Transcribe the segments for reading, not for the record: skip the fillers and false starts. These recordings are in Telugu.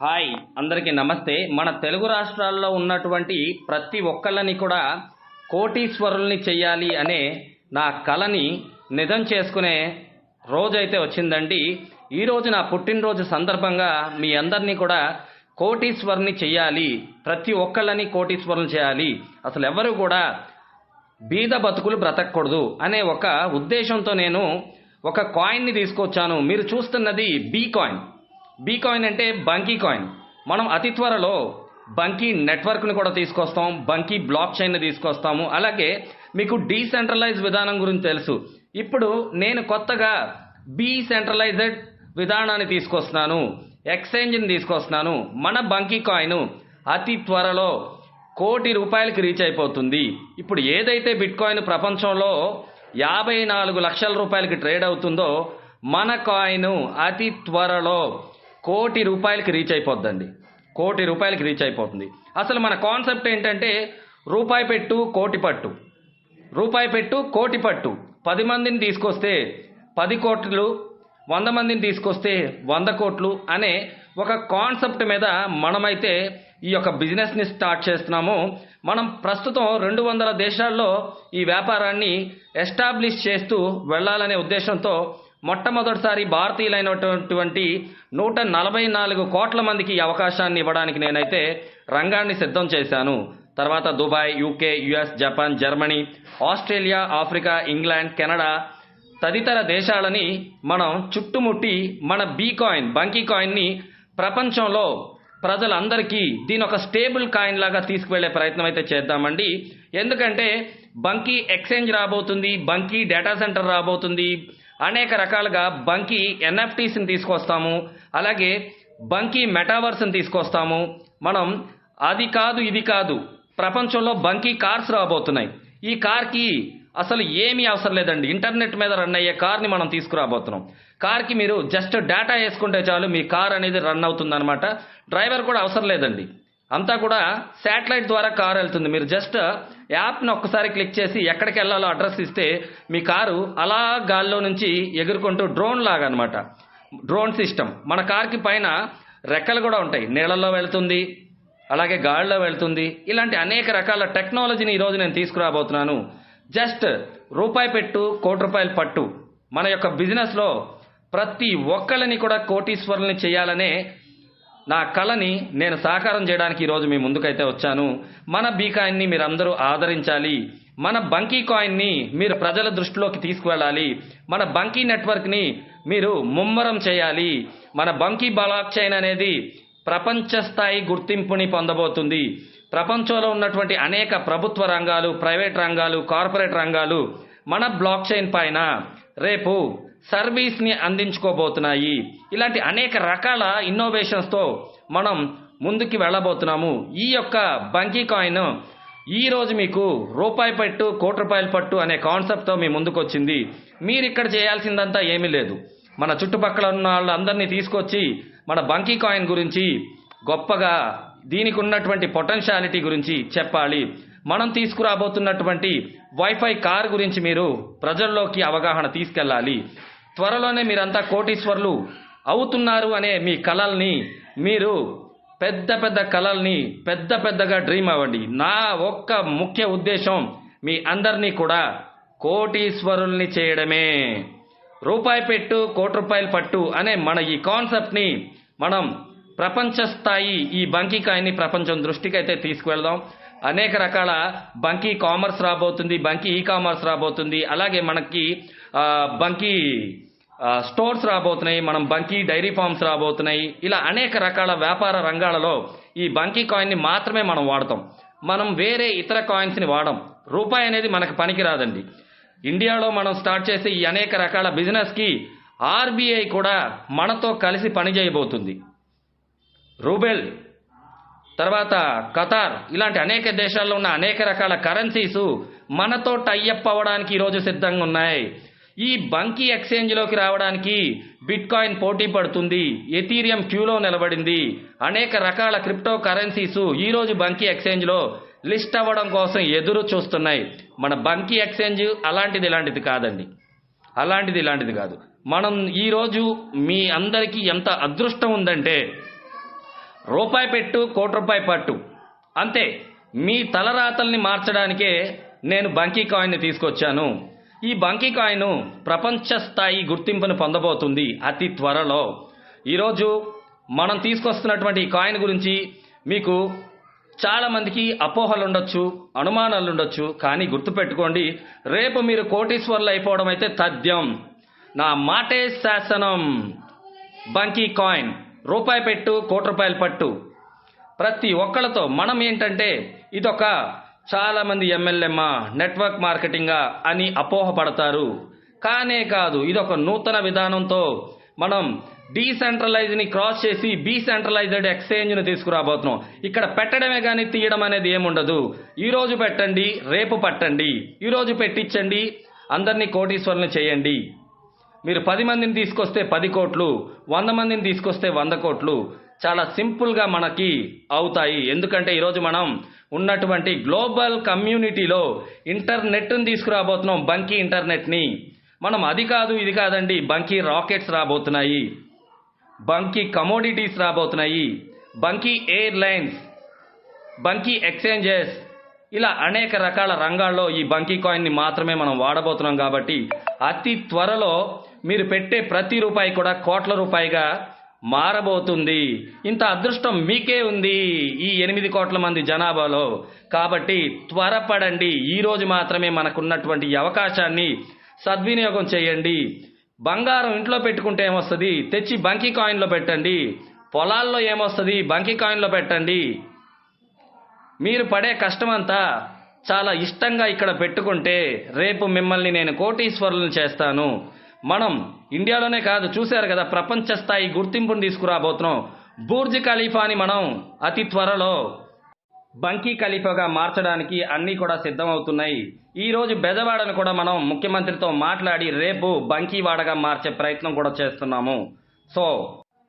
హాయ్ అందరికీ నమస్తే. మన తెలుగు రాష్ట్రాల్లో ఉన్నటువంటి ప్రతి ఒక్కళ్ళని కూడా కోటీశ్వరుల్ని చెయ్యాలి అనే నా కలని నిజం చేసుకునే రోజైతే వచ్చిందండి. ఈరోజు నా పుట్టినరోజు సందర్భంగా మీ అందరినీ కూడా కోటీశ్వరుని చెయ్యాలి, ప్రతి ఒక్కళ్ళని కోటీశ్వరుని చేయాలి, అసలు ఎవరు కూడా బీద బతుకులు బ్రతకూడదు అనే ఒక ఉద్దేశంతో నేను ఒక కాయిన్ని తీసుకొచ్చాను. మీరు చూస్తున్నది బీ కాయిన్. బీ కాయిన్ అంటే బంకీ కాయిన్. మనం అతి త్వరలో బంకీ నెట్వర్క్ని కూడా తీసుకొస్తాం, బంకీ బ్లాక్ చైన్ని తీసుకొస్తాము. అలాగే మీకు డీసెంట్రలైజ్ విధానం గురించి తెలుసు. ఇప్పుడు నేను కొత్తగా డీసెంట్రలైజ్డ్ విధానాన్ని తీసుకొస్తున్నాను, ఎక్స్చేంజ్ని తీసుకొస్తున్నాను. మన బంకీ కాయిన్ అతి త్వరలో ₹1,00,00,000 రీచ్ అయిపోతుంది. ఇప్పుడు ఏదైతే బిట్ కాయిన్ ప్రపంచంలో 54 లక్షల రూపాయలకి ట్రేడ్ అవుతుందో, మన కాయిన్ అతి త్వరలో ₹1,00,00,000 రీచ్ అయిపోద్దండి. ₹1,00,00,000 రీచ్ అయిపోతుంది. అసలు మన కాన్సెప్ట్ ఏంటంటే రూపాయి పెట్టు కోటి పట్టు, రూపాయి పెట్టు కోటి పట్టు. 10 మందిని తీసుకొస్తే 10 కోట్లు, 100 మందిని తీసుకొస్తే 100 కోట్లు అనే ఒక కాన్సెప్ట్ మీద మనమైతే ఈ యొక్క బిజినెస్ని స్టార్ట్ చేస్తున్నాము. మనం ప్రస్తుతం 200 దేశాల్లో ఈ వ్యాపారాన్ని ఎస్టాబ్లిష్ చేస్తూ వెళ్ళాలనే ఉద్దేశంతో మొట్టమొదటిసారి భారతీయులైనటువంటి 144 కోట్ల మందికి ఈ అవకాశాన్ని ఇవ్వడానికి నేనైతే రంగాన్ని సిద్ధం చేశాను. తర్వాత Dubai, UK, US, Japan, Germany, Australia, Africa, England, Canada తదితర దేశాలని మనం చుట్టుముట్టి మన బంకీ కాయిన్ని ప్రపంచంలో ప్రజలందరికీ దీని ఒక స్టేబుల్ కాయిన్ లాగా తీసుకువెళ్లే ప్రయత్నం అయితే చేద్దామండి. ఎందుకంటే బంకీ ఎక్స్చేంజ్ రాబోతుంది, బంకీ డేటా సెంటర్ రాబోతుంది, అనేక రకాలుగా బంకీ ఎన్ఎఫ్టీస్ని తీసుకొస్తాము, అలాగే బంకీ మెటావర్స్ని తీసుకొస్తాము. మనం అది కాదు ఇది కాదు, ప్రపంచంలో బంకీ కార్స్ రాబోతున్నాయి. ఈ కార్కి అసలు ఏమీ అవసరం లేదండి, ఇంటర్నెట్ మీద రన్ అయ్యే కార్ని మనం తీసుకురాబోతున్నాం. కార్కి మీరు జస్ట్ డేటా వేసుకుంటే చాలు, మీ కార్ అనేది రన్ అవుతుందన్నమాట. డ్రైవర్ కూడా అవసరం లేదండి, అంతా కూడా శాటిలైట్ ద్వారా కారు వెళ్తుంది. మీరు జస్ట్ యాప్ని ఒక్కసారి క్లిక్ చేసి ఎక్కడికి వెళ్ళాలో అడ్రస్ ఇస్తే మీ కారు అలా గాల్లో నుంచి ఎగురుకుంటూ డ్రోన్ లాగా అనమాట, డ్రోన్ సిస్టమ్. మన కార్కి పైన రెక్కలు కూడా ఉంటాయి, నీళ్ళల్లో వెళ్తుంది, అలాగే గాలిలో వెళ్తుంది. ఇలాంటి అనేక రకాల టెక్నాలజీని ఈరోజు నేను తీసుకురాబోతున్నాను. జస్ట్ రూపాయి పెట్టు ₹1,00,00,000 పట్టు. మన యొక్క బిజినెస్లో ప్రతి ఒక్కళ్ళని కూడా కోటీశ్వరుల్ని చేయాలనే నా కళని నేను సాకారం చేయడానికి ఈరోజు మీ ముందుకైతే వచ్చాను. మన బీ కాయిన్ని మీరు అందరూ ఆదరించాలి, మన బంకీ కాయిన్ని మీరు ప్రజల దృష్టిలోకి తీసుకువెళ్ళాలి, మన బంకీ నెట్వర్క్ని మీరు ముమ్మరం చేయాలి. మన బంకీ బ్లాక్ చైన్ అనేది ప్రపంచ స్థాయి గుర్తింపుని పొందబోతుంది. ప్రపంచంలో ఉన్నటువంటి అనేక ప్రభుత్వ రంగాలు, ప్రైవేట్ రంగాలు, కార్పొరేట్ రంగాలు మన బ్లాక్ చైన్ పైన రేపు సర్వీస్ని అందించుకోబోతున్నాయి. ఇలాంటి అనేక రకాల ఇన్నోవేషన్స్తో మనం ముందుకు వెళ్ళబోతున్నాము. ఈ యొక్క బంకీ కాయిన్ ఈరోజు మీకు రూపాయి పెట్టు ₹1,00,00,000 పట్టు అనే కాన్సెప్ట్తో మీ ముందుకు వచ్చింది. మీరు ఇక్కడ చేయాల్సిందంతా ఏమీ లేదు, మన చుట్టుపక్కల ఉన్న వాళ్ళందరినీ తీసుకొచ్చి మన బంకీ కాయిన్ గురించి గొప్పగా, దీనికి ఉన్నటువంటి పొటెన్షియాలిటీ గురించి చెప్పాలి. మనం తీసుకురాబోతున్నటువంటి వైఫై కార్ గురించి మీరు ప్రజల్లోకి అవగాహన తీసుకెళ్ళాలి. త్వరలోనే మీరంతా కోటీశ్వర్లు అవుతున్నారు అనే మీ కలల్ని, మీరు పెద్ద పెద్ద కలల్ని పెద్దగా డ్రీమ్ అవ్వండి. నా ఒక్క ముఖ్య ఉద్దేశం మీ అందరినీ కూడా కోటీశ్వరుల్ని చేయడమే. రూపాయి పెట్టు ₹1,00,00,000 పట్టు అనే మన ఈ కాన్సెప్ట్ని మనం ప్రపంచ స్థాయి ఈ బంకీ కాయిన్ని ప్రపంచం దృష్టికి అయితే తీసుకువెళ్దాం. అనేక రకాల బంకీ కామర్స్ రాబోతుంది, బంకీ ఈ కామర్స్ రాబోతుంది, అలాగే మనకి బంకీ స్టోర్స్ రాబోతున్నాయి, మనం బంకీ డైరీ ఫార్మ్స్ రాబోతున్నాయి. ఇలా అనేక రకాల వ్యాపార రంగాలలో ఈ బంకీ కాయిన్ని మాత్రమే మనం వాడతాం. మనం వేరే ఇతర కాయిన్స్ని వాడం. రూపాయి అనేది మనకు పనికి రాదండి. ఇండియాలో మనం స్టార్ట్ చేసే ఈ అనేక రకాల బిజినెస్కి ఆర్బీఐ కూడా మనతో కలిసి పనిచేయబోతుంది. రూబెల్, తర్వాత ఖతార్, ఇలాంటి అనేక దేశాల్లో ఉన్న అనేక రకాల కరెన్సీస్ మనతో టైఅప్ అవ్వడానికి ఈరోజు సిద్ధంగా ఉన్నాయి. ఈ బంకీ ఎక్స్చేంజ్లోకి రావడానికి బిట్ కాయిన్ పోటీ పడుతుంది, ఎథీరియం క్యూలో నిలబడింది. అనేక రకాల క్రిప్టో కరెన్సీస్ ఈరోజు బంకీ ఎక్స్చేంజ్లో లిస్ట్ అవ్వడం కోసం ఎదురు చూస్తున్నాయి. మన బంకీ ఎక్స్చేంజ్ ఇలాంటిది కాదండి, ఇలాంటిది కాదు. మనం ఈరోజు మీ అందరికీ ఎంత అదృష్టం ఉందంటే రూపాయి పెట్టు కోటి రూపాయి పట్టు, అంతే. మీ తలరాతల్ని మార్చడానికే నేను బంకీ కాయిన్ని తీసుకొచ్చాను. ఈ బంకీ కాయిన్ ప్రపంచ స్థాయి గుర్తింపును పొందబోతుంది అతి త్వరలో. ఈరోజు మనం తీసుకొస్తున్నటువంటి ఈ కాయిన్ గురించి మీకు చాలా మందికి అపోహలు ఉండొచ్చు, అనుమానాలు ఉండొచ్చు. కానీ గుర్తుపెట్టుకోండి, రేపు మీరు కోటీశ్వర్లు అయిపోవడం అయితే తథ్యం. నా మాటే శాసనం. బంకీ కాయిన్, రూపాయి పెట్టు కోటి రూపాయలు పట్టు. ప్రతి ఒక్కళ్ళతో మనం ఏంటంటే ఇదొక చాలా మంది ఎంఎల్ఎమ్మా, నెట్వర్క్ మార్కెటింగా అని అపోహపడతారు. కానే కాదు, ఇదొక నూతన విధానంతో మనం డీసెంట్రలైజ్ని క్రాస్ చేసి డీసెంట్రలైజ్డ్ ఎక్స్చేంజ్ను తీసుకురాబోతున్నాం. ఇక్కడ పెట్టడమే కానీ తీయడం అనేది ఏముండదు. ఈరోజు పెట్టండి, రేపు పట్టండి. ఈరోజు పెట్టించండి, అందరినీ కోటీశ్వరులను చేయండి. మీరు 10 మందిని తీసుకొస్తే 10 కోట్లు, 100 మందిని తీసుకొస్తే 100 కోట్లు. చాలా సింపుల్గా మనకి అవుతాయి. ఎందుకంటే ఈరోజు మనం ఉన్నటువంటి గ్లోబల్ కమ్యూనిటీలో ఇంటర్నెట్ని తీసుకురాబోతున్నాం, బంకీ ఇంటర్నెట్ని. మనం అది కాదు ఇది కాదండి, బంకీ రాకెట్స్ రాబోతున్నాయి, బంకీ కమోడిటీస్ రాబోతున్నాయి, బంకీ ఎయిర్లైన్స్, బంకీ ఎక్స్చేంజెస్, ఇలా అనేక రకాల రంగాల్లో ఈ బంకీ కాయిన్ని మాత్రమే మనం వాడబోతున్నాం. కాబట్టి అతి త్వరలో మీరు పెట్టే ప్రతి రూపాయి కూడా కోట్ల రూపాయిగా మారబోతుంది. ఇంత అదృష్టం మీకే ఉంది ఈ 8 కోట్ల మంది జనాభాలో. కాబట్టి త్వరపడండి. ఈరోజు మాత్రమే మనకున్నటువంటి ఈ అవకాశాన్ని సద్వినియోగం చేయండి. బంగారం ఇంట్లో పెట్టుకుంటే ఏమొస్తుంది, తెచ్చి బంకీ కాయిన్లో పెట్టండి. పొలాల్లో ఏమొస్తుంది, బంకీ కాయిన్లో పెట్టండి. మీరు పడే కష్టమంతా చాలా ఇష్టంగా ఇక్కడ పెట్టుకుంటే రేపు మిమ్మల్ని నేను కోటీశ్వరులను చేస్తాను. మనం ఇండియాలోనే కాదు, చూశారు కదా, ప్రపంచ స్థాయి గుర్తింపును తీసుకురాబోతున్నాం. బుర్జ్ ఖలీఫాని మనం అతి త్వరలో బంకీ ఖలీఫాగా మార్చడానికి అన్నీ కూడా సిద్ధమవుతున్నాయి. ఈరోజు బెజవాడను కూడా మనం ముఖ్యమంత్రితో మాట్లాడి రేపు బంకీవాడగా మార్చే ప్రయత్నం కూడా చేస్తున్నాము. సో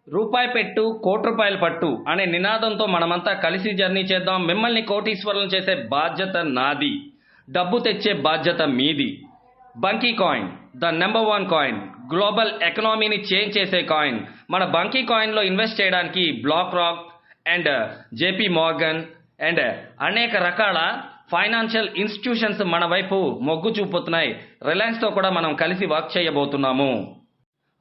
రూపాయి పెట్టు కోటి రూపాయలు పట్టు అనే నినాదంతో మనమంతా కలిసి జర్నీ చేద్దాం. మిమ్మల్ని కోటీశ్వరులను చేసే బాధ్యత నాది, డబ్బు తెచ్చే బాధ్యత మీది. Bunky coin the number 1 coin, global ఎకనామీని చేంజ్ చేసే కాయిన్. మన బంకీ కాయిన్లో ఇన్వెస్ట్ చేయడానికి BlackRock and JP Morgan and అనేక రకాల ఫైనాన్షియల్ ఇన్స్టిట్యూషన్స్ మన వైపు మొగ్గు చూపుతున్నాయి. రిలయన్స్తో కూడా మనం కలిసి వర్క్ చేయబోతున్నాము.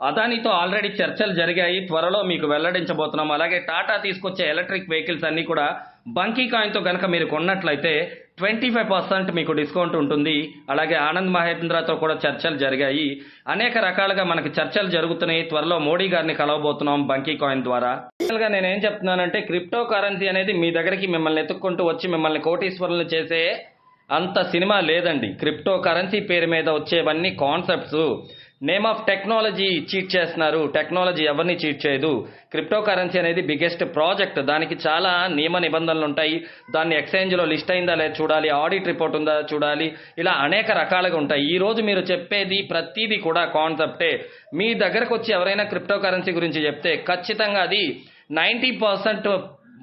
అదానితో ఆల్రెడీ చర్చలు జరిగాయి, త్వరలో మీకు వెల్లడించబోతున్నాము. అలాగే టాటా తీసుకొచ్చే ఎలక్ట్రిక్ వెహికల్స్ అన్నీ కూడా బంకీ కాయిన్తో కనుక మీరు కొన్నట్లయితే 25% మీకు డిస్కౌంట్ ఉంటుంది. అలాగే ఆనంద్ మహేంద్రతో కూడా చర్చలు జరిగాయి. అనేక రకాలుగా మనకి చర్చలు జరుగుతున్నాయి. త్వరలో మోడీ గారిని కలవబోతున్నాం బంకీ కాయిన్ ద్వారా. గా నేనేం చెప్తున్నానంటే, క్రిప్టో కరెన్సీ అనేది మీ దగ్గరికి మిమ్మల్ని ఎత్తుక్కుంటూ వచ్చి మిమ్మల్ని కోటీశ్వరులను చేసే అంత సినిమా లేదండి. క్రిప్టో కరెన్సీ పేరు మీద వచ్చేవన్నీ concepts. Name of technology cheat చేస్తున్నారు. టెక్నాలజీ ఎవరిని చీట్ చేయదు. క్రిప్టో కరెన్సీ అనేది బిగ్గెస్ట్ ప్రాజెక్ట్. దానికి చాలా నియమ నిబంధనలు ఉంటాయి. దాన్ని ఎక్స్చేంజ్లో లిస్ట్ అయిందా లేదా చూడాలి, ఆడిట్ రిపోర్ట్ ఉందా చూడాలి, ఇలా అనేక రకాలుగా ఉంటాయి. ఈ రోజు మీరు చెప్పేది ప్రతిదీ కూడా కాన్సెప్టే. మీ దగ్గరకు వచ్చి ఎవరైనా క్రిప్టో కరెన్సీ గురించి చెప్తే ఖచ్చితంగా అది 90%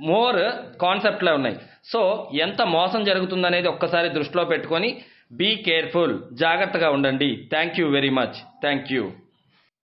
మోర్ కాన్సెప్ట్లే ఉన్నాయి. సో ఎంత మోసం జరుగుతుందనేది ఒక్కసారి దృష్టిలో పెట్టుకొని బీ కేర్ఫుల్, జాగ్రత్తగా ఉండండి. Thank you very much. Thank you.